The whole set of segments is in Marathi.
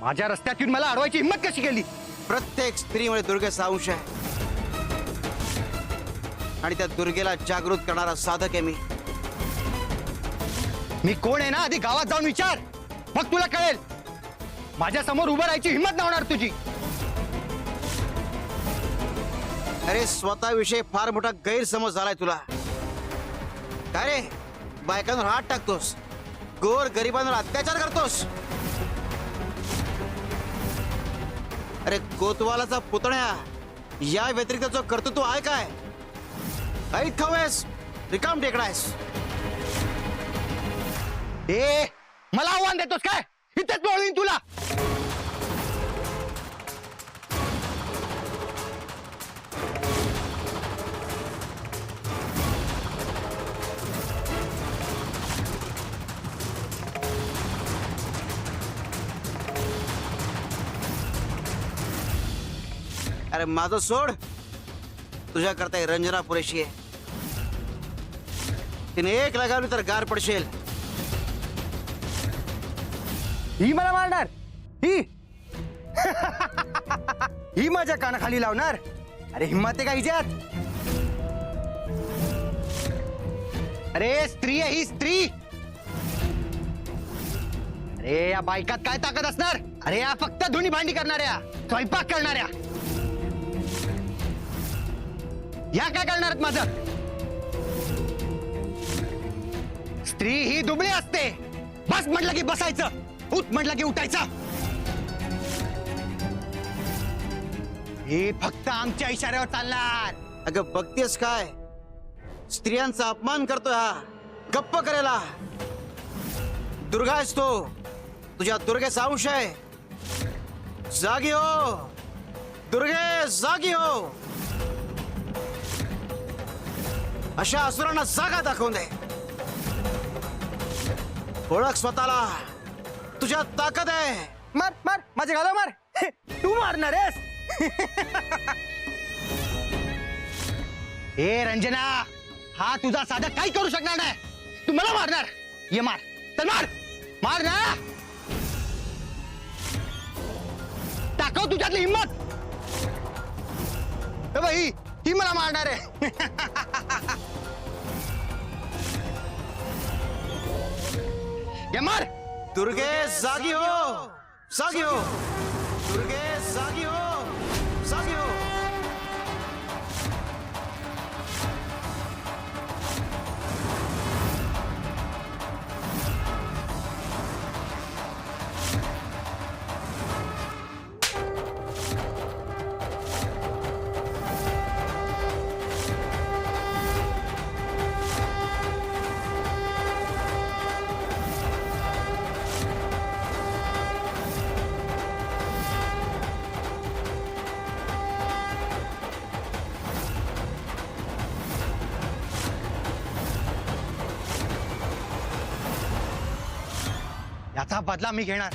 माझ्या रस्त्यात येऊन मला अडवायची हिम्मत कशी केली? प्रत्येक स्त्रीमुळे दुर्गेचा अंश आहे आणि त्या दुर्गेला जागृत करणारा साधक आहे मी कोण आहे ना आधी गावात जाऊन विचार, मग तुला कळेल. माझ्या समोर उभं राहायची हिम्मत नाही होणार तुझी. अरे स्वतःविषयी फार मोठा गैरसमज झालाय तुला. काय रे, बायकांवर हात टाकतोस, गोर गरिबांवर अत्याचार करतोस. अरे कोतवालाचा पुतण्या या व्यतिरिक्त जो कर्तृत्व आहे काय? ऐक खावेस, रिकाम टेकडायस. ए मला आव्हान देतोस काय? इथेच बोलवीन तुला. अरे माझं सोड, तुझ्या करता रंजना पुरेशी आहे. तिने एक लगावली तर गार पडशील. ही मला मारणार, ही ही माझ्या कानाखाली लावणार. अरे हिम्मत आहे का हिच्यात? अरे स्त्री आहे ही, स्त्री. अरे या बायकात काय ताकद असणार? अरे या फक्त धुणी भांडी करणाऱ्या, स्वयंपाक करणाऱ्या. या काय करणार आहेत माझं? स्त्री ही दुबळी असते. बस म्हटलं की बसायचं, उठ म्हटलं की उठायचं. हे फक्त आमच्या इशाऱ्यावर चालणार. अगं बघतेस काय, स्त्रियांचा अपमान करतोय हा. गप्प करेला. दुर्गा आहेस तो, तुझ्या दुर्गेचा अंश आहे. जागी हो दुर्गे, जागी हो. अशा असुरांना जागा दाखवून दे. ओळख स्वतःला, तुझ्यात ताकद आहे. मार मार माझे घाला मार. तू मारणार आहेस? ए रंजना, हा तुझा साधक काही करू शकणार नाही. तू मला मारणार? ये मार, चल मार, मार ना. दाखव तुझ्यातली हिम्मत. ए बाई, ही मला मारणार आहे. ये मार. दुर्गे जागी हो, जागी हो. दुर्गे जागी हो, जागी हो. याचा बदला मी घेणार.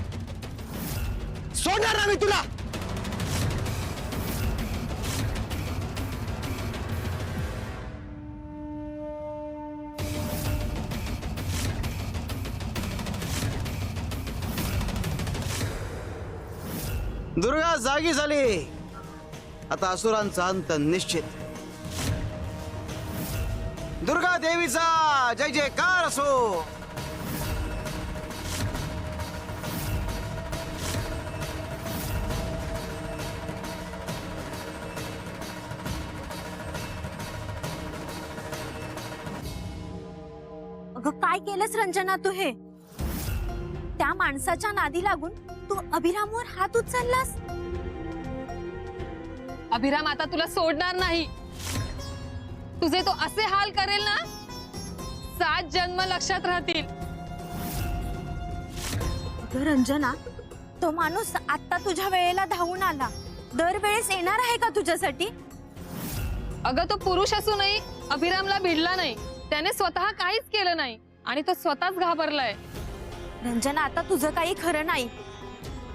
सोडणार ना मी तुला. दुर्गा जागी झाली. आता असुरांचा अंत निश्चित. दुर्गा देवीचा जय जयकार असो. अगं काय केलंस रंजना तू हे? त्या माणसाच्या नादी लागून तू अभिरामवर हात उचललास. अभिराम आता तुला सोडणार नाही. तुझे तो असे हाल करेल ना, 7 जन्म लक्षात राहतील. अगं रंजना, तो माणूस आता तुझ्या वेळेला धावून आला. दरवेळेस येणार आहे का तुझ्यासाठी? अगं तो पुरुष असूनही अभिरामला भिडला नाही. त्याने स्वतः काहीच केलं नाही आणि तो स्वतःच घाबरलाय. रंजना, आता तुझं काही खरं नाही.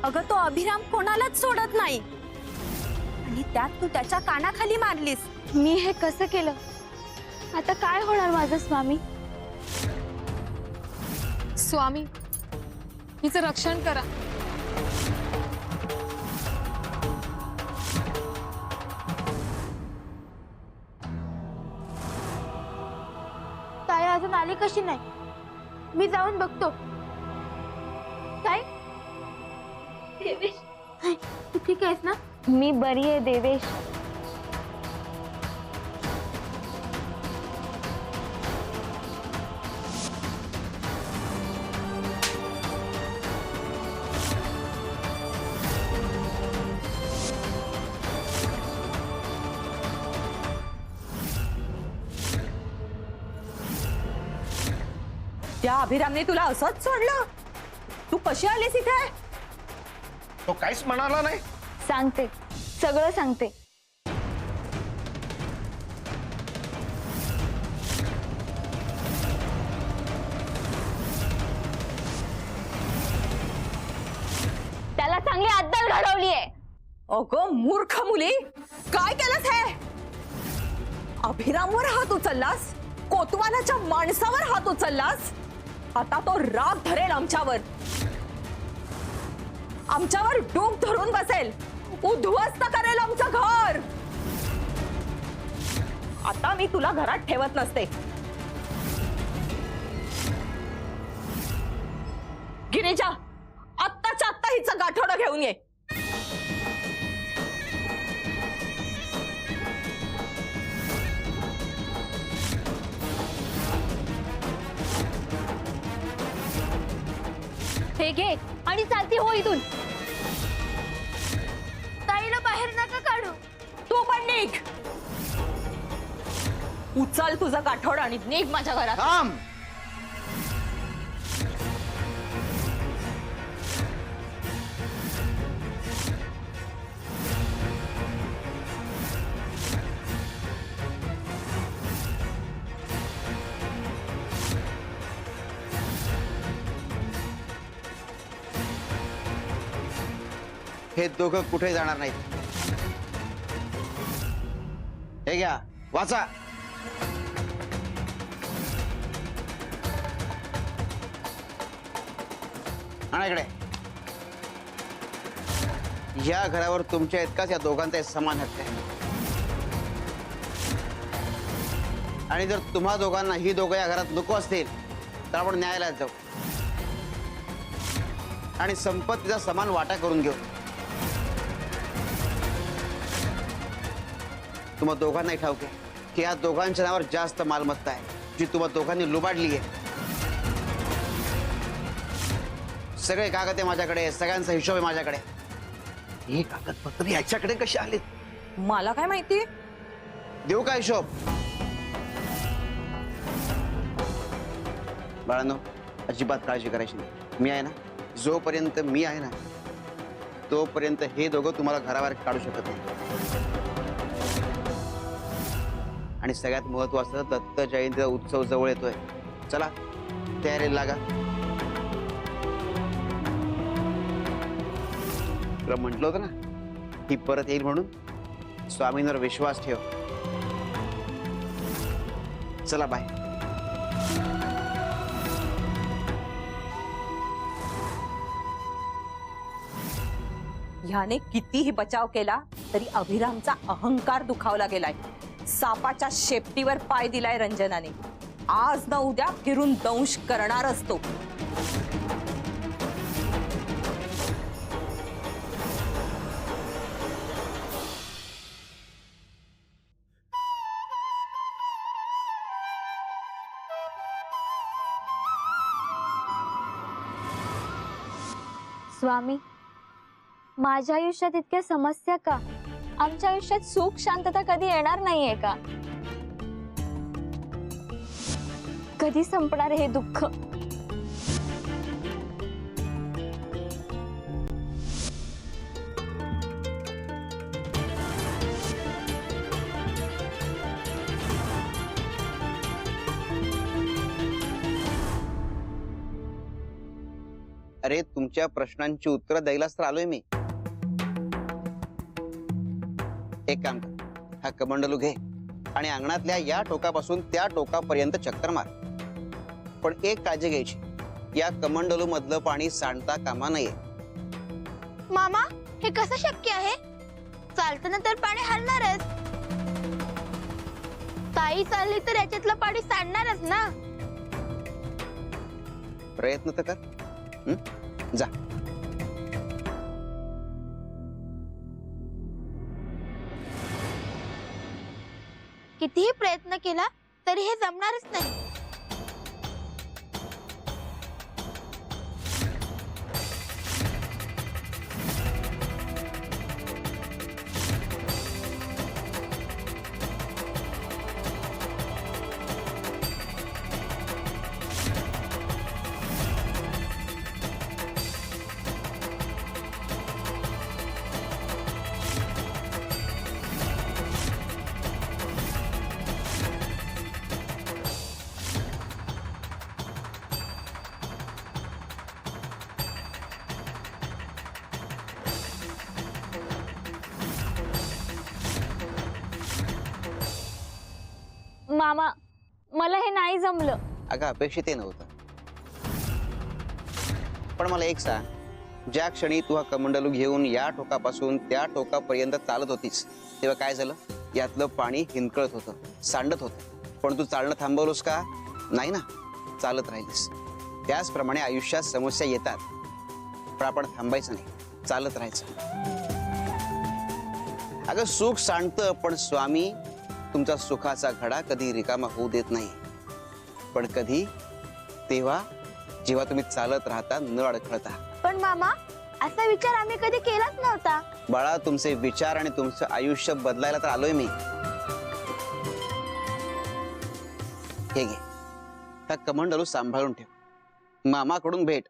अगं तो अभिराम कोणालाच सोडत नाही आणि त्यात तू त्याच्या कानाखाली मारलीस. मी हे कसं केलं? आता काय होणार माझं स्वामी? स्वामी, हिचं रक्षण करा. अजून आली कशी नाही? मी जाऊन बघतो. काय देवेश, तू ठीक आहेस ना? मी बरी आहे देवेश. त्या अभिरामने तुला असंच सोडलं? तू कशी आलीस इथे? तो काहीच म्हणाला नाही. सांगते, सगळं सांगते. त्याला चांगली अद्दल घडवली आहे. अगं मूर्ख मुली, काय केलंस हे? अभिरामवर हात उचललास, कोतवालाच्या माणसावर हात उचललास. आता तो राग धरेल आमच्यावर डूब धरून बसेल, उद्ध्वस्त करेल आमचं घर. आता मी तुला घरात ठेवत नसते. गिरिजा, आत्ताच्या आत्ता हिचं गाठोडं घेऊन ये. हे घे आणि चालती हो इथून. ताईला बाहेर नका काढू. तू पण निघ. उचल तुझं गाठोड आणि निघ माझ्या घरात. थांब. हे दोघं कुठे जाणार नाहीत. हे घ्या, वाचा. आणा इकडे. या घरावर तुमच्या इतकाच या दोघांचा समान हक्क आहे. आणि जर तुम्हा दोघांना ही दोघं या घरात नको असतील तर आपण न्यायालयात जाऊ आणि संपत्तीचा समान वाटा करून घेऊ. तुम्हा दोघांनाही ठाऊक आहे की या दोघांच्या नावावर जास्त मालमत्ता आहे जी तुम्हा दोघांनी लुबाडली आहे. सगळे कागद आहे माझ्याकडे, सगळ्यांचा हिशोब आहे माझ्याकडे. हे कागदपत्र याच्याकडे कशी आले? मला काय माहिती? देऊ का हिशोब? बाळांनो, अजिबात काळजी करायची नाही. मी आहे ना, जोपर्यंत मी आहे ना तोपर्यंत हे दोघं तुम्हाला घराबाहेर काढू शकत नाही. आणि सगळ्यात महत्वाचं, दत्त जयंतीचा उत्सव जवळ येतोय. चला तयारीला लागा. तुला म्हटलं होतं ना ही परत येईल म्हणून. स्वामींवर विश्वास ठेव. चला बाय. ह्याने कितीही बचाव केला तरी अभिरामचा अहंकार दुखावला गेलाय. सापाच्या शेपटीवर पाय दिलाय रंजनाने. आज न उद्या फिरून दंश करणार असतो. स्वामी, माझ्या आयुष्यात इतक्या समस्या का? आमच्या आयुष्यात सुख शांतता कधी येणार नाहीये का? कधी संपणार हे दुःख? अरे, तुमच्या प्रश्नांची उत्तरं द्यायलाच तर आलोय मी. एक काम कर, हा कमंडलू घे आणि अंगणातल्या या टोकापासून त्या टोकापर्यंत चक्कर मार. पण एक काळजी घ्यायची, या कमंडलू मधलं पाणी सांडता कामा नये. मामा, हे कसं शक्य आहे? चालताना तर पाणी हलणारच. ताई चालली तर याच्यातलं पाणी सांडणारच ना. प्रयत्न तर कर. जा. कितीही प्रयत्न केला तरी हे जमणारच नाही. मामा, मला हे नाही जमलं. अगं अपेक्षित नव्हतं. पण मला एक सांग, ज्या क्षणी तू हा कमंडलू घेऊन या टोकापासून त्या टोकापर्यंत चालत होतीस तेव्हा काय झालं? यातलं पाणी हिंदकळत होतं, सांडत होतं. पण तू चालणं थांबवलंस का? नाही ना, चालत राहिलीस. त्याचप्रमाणे आयुष्यात समस्या येतात, पण आपण थांबायचं नाही, चालत राहायचं. अगं सुख सांडतं, पण स्वामी तुमचा सुखाचा घडा कधी रिकामा होऊ देत नाही. पण कधी? तेव्हा जेव्हा तुम्ही चालत राहता, न अडखळता. पण मामा, असा विचार आम्ही कधी केलाच नव्हता. बाळा, तुमचे विचार आणि तुमचं आयुष्य बदलायला तर आलोय मी. हे घे, हा कमंडलू सांभाळून ठेव. मामाकडून भेट.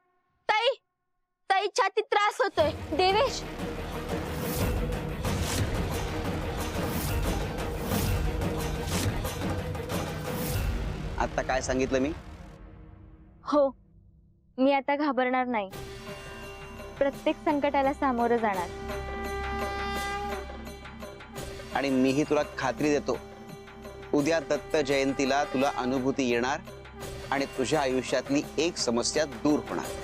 ताई, ताई छातीत त्रास होतोय. देवेश, आता काय सांगितलं मी? हो, मी आता घाबरणार नाही. प्रत्येक संकटाला सामोरं जाणार. आणि मीही तुला खात्री देतो, उद्या दत्त जयंतीला तुला अनुभूती येणार आणि तुझ्या आयुष्यातली एक समस्या दूर होणार.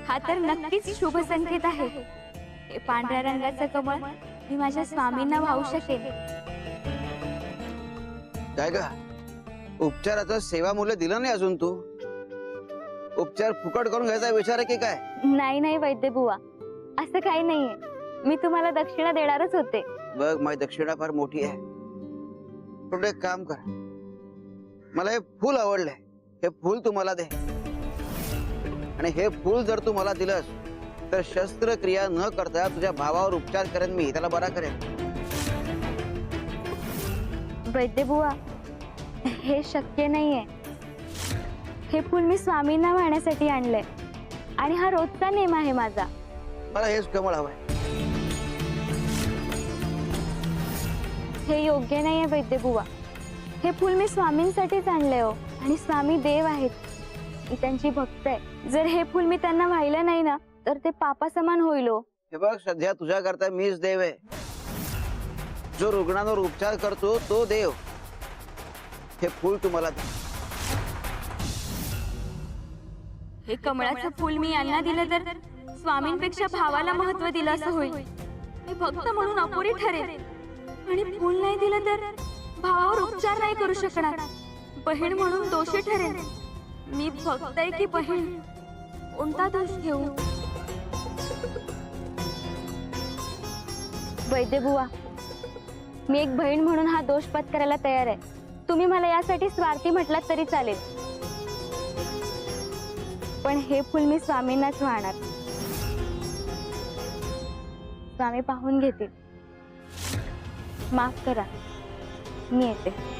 हा तर नक्कीच शुभ संकेत आहे. हे पांढऱ्या रंगाचं कमळ मी माझ्या स्वामींना वाहू शकेन. काय ग, उपचाराचं सेवा मूल्य दिलं नाही अजून तू? उपचार फुकट करून घ्यायचा विचार आहे की काय? नाही नाही वैद्य बुवा, असं काही नाहीये. मी तुम्हाला दक्षिणा देणारच होते. बघ, माझी दक्षिणा फार मोठी आहे. पण एक काम कर, मला हे फूल आवडलंय, हे फूल तू मला दे. आणि हे फूल जर तू मला दिलंस तर शस्त्रक्रिया न करता तुझ्या भावावर उपचार करेन मी, त्याला बरा करेन. वैद्य बुवा, हे शक्य नाहीये. हे फूल मी स्वामींना वाहण्यासाठी आणलंय आणि हा रोजचा नेम आहे माझा. मला हेच कमळ हवंय. हे योग्य नाहीये वैद्य बुवा. हे फूल मी स्वामींसाठीच आणलंय हो. आणि स्वामी देव आहेत, मी त्यांची भक्त आहे. जर हे फूल मी त्यांना वाहिलं नाही ना तर ते पापा समान होईल हो. हे बघ, सध्या तुझ्या करता मीच देव आहे. जो रुग्णांवर उपचार करतो तो देव. हे फूल तुम्हाला दे. हे कमळाचं फूल मी यांना दिलं तर स्वामींपेक्षा भावाला महत्व दिलं असं होईल. मी भक्त म्हणून अपुरी ठरेल आणि फूल नाही दिलं तर भावावर उपचार नाही करू शकणार. बहीण म्हणून दोषी ठरेल. मी भक्त आहे की बहीण, कोणता दोष घेऊ? वैद्य बुवा, मी एक बहीण म्हणून हा दोष पत्करायला तयार आहे. तुम्ही मला यासाठी स्वार्थी म्हटलात तरी चालेल, पण हे फूल मी स्वामींनाच वाहणार. स्वामी पाहून घेतील. माफ करा, मी येते.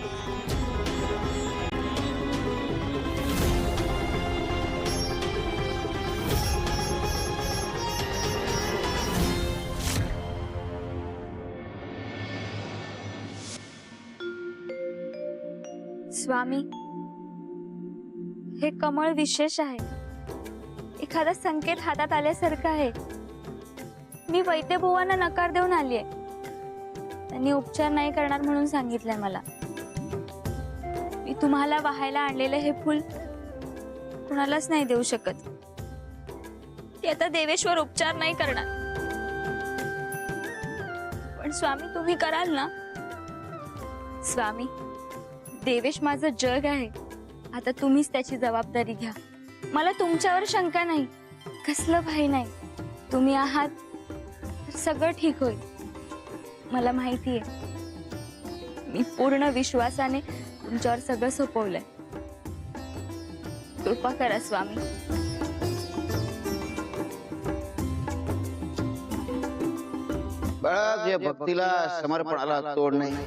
स्वामी, हे कमळ विशेष आहे. एखादा संकेत हातात आल्यासारखं आहे. मी वैद्यभुवांना नकार देऊन आलीये. त्यांनी उपचार नाही करणार म्हणून सांगितलंय मला. मी तुम्हाला वाहायला आणलेलं हे फूल कुणालाच नाही देऊ शकत. ते आता देवेश्वर उपचार नाही करणार. पण स्वामी तुम्ही कराल ना? स्वामी, देवेश माझं जग आहे. आता तुम्हीच त्याची जबाबदारी घ्या. मला तुमच्यावर शंका नाही, कसलं भय नाही. तुम्ही आहात तर सगळं ठीक होईल. मला माहिती आहे, मी पूर्ण विश्वासाने तुमच्यावर सगळं सोपवलंय. कृपा करा स्वामी. बाळा, जे भक्तीला समर्पणाला तोड नाही,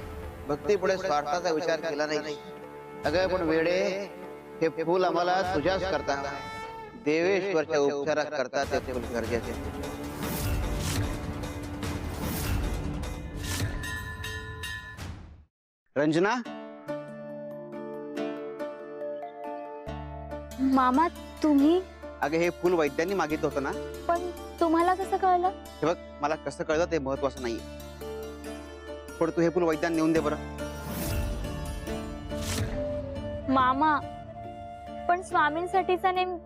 भक्ती पुढे स्वार्थाचा विचार केला नाही. अगं पण वेडे, हे फूल आम्हाला तुझ्याच करता, देवेश्वरच्या उपचारा करता ते फूल गरजेचे. रंजना, मामा तुम्ही? अगं हे फूल वैद्यांनी मागितलं होतं ना. पण तुम्हाला कसं कळलं? हे बघ, मला कसं कळलं ते महत्वाचं नाहीये. पण तू हे फूल वैद्यांना नेऊन दे बरं. मामा, पण स्वामींसाठीचा नेम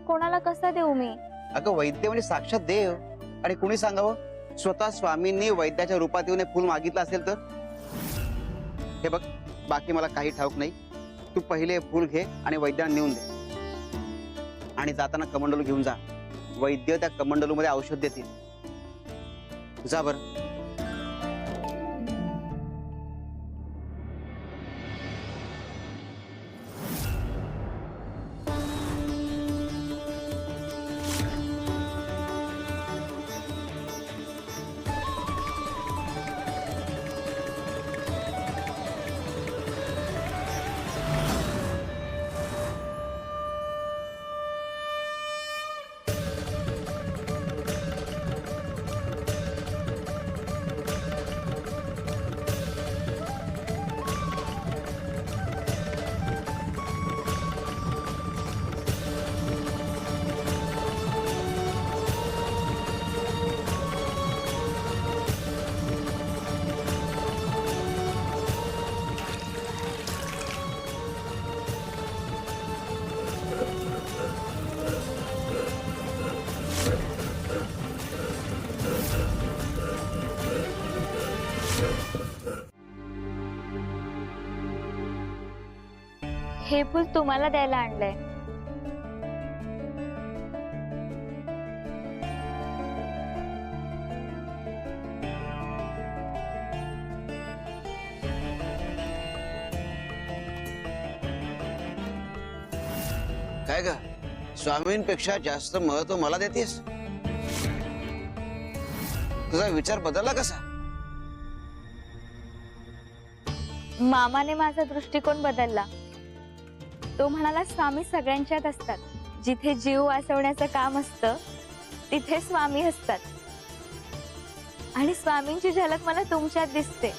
कोणाला कसा देऊ मी? अगं वैद्य म्हणजे साक्षात देव, आणि कुणी सांगावं? स्वतः स्वामींनी वैद्याच्या रूपात येऊन हे फूल मागितलं असेल तर? हे बघ, बाकी मला काही ठाऊक नाही. तू पहिले फूल घे आणि वैद्यांना नेऊन दे, आणि जाताना कमंडलू घेऊन जा. वैद्य त्या कमंडलू मध्ये औषध देतील. जा बर. हे फूल तुम्हाला द्यायला आणलंय. काय ग, स्वामींपेक्षा जास्त महत्व मला देतेस? तुझा विचार बदलला कसा? मामाने माझा दृष्टिकोन बदलला. तो म्हणाला, स्वामी सगळ्यांच्यात असतात. जिथे जीव वाचवण्याचं काम असतं तिथे स्वामी असतात. आणि स्वामींची झलक मला तुमच्यात दिसते.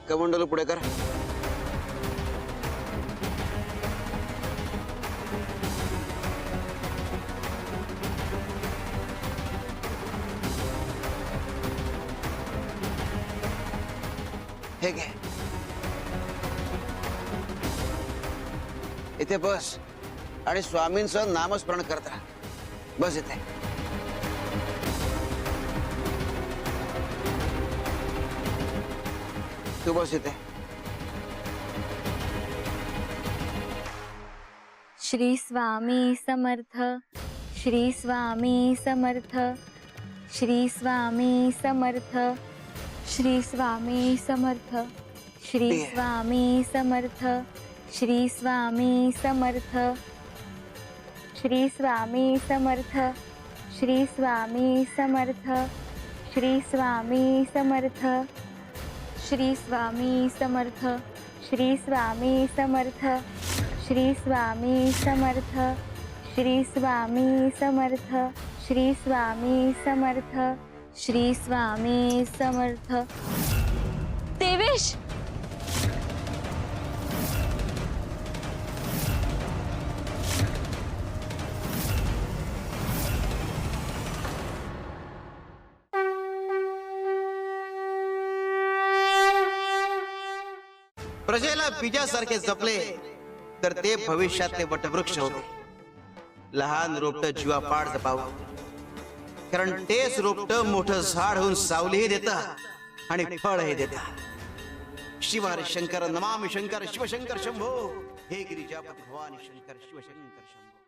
कमंडलू पुढे कर. हे घे. इथे बस आणि स्वामींचं नामस्मरण करत राहा. बस इथे. तू बस इथे. श्री स्वामी समर्थ, श्री स्वामी समर्थ, श्री स्वामी समर्थ, श्री स्वामी समर्थ, श्री स्वामी समर्थ, श्री स्वामी समर्थ, श्री स्वामी समर्थ, श्री स्वामी समर्थ, श्री स्वामी समर्थ, श्री स्वामी समर्थ, श्री स्वामी समर्थ, श्री स्वामी समर्थ, श्री स्वामी समर्थ, श्री स्वामी समर्थ, श्री स्वामी समर्थ. देवेश, प्रजेला बीजासारखे जपले तर ते भविष्यातले वटवृक्ष होते. लहान रोपट जीवापाड जपावं, कारण तेच रोपट मोठं झाड होऊन सावलीही देतं आणि फळही देतं. शिवार शंकर नमामि शंकर शिवशंकर शंभो, हे गिरिजापती भवानी शंकर शिवशंकर शंभो.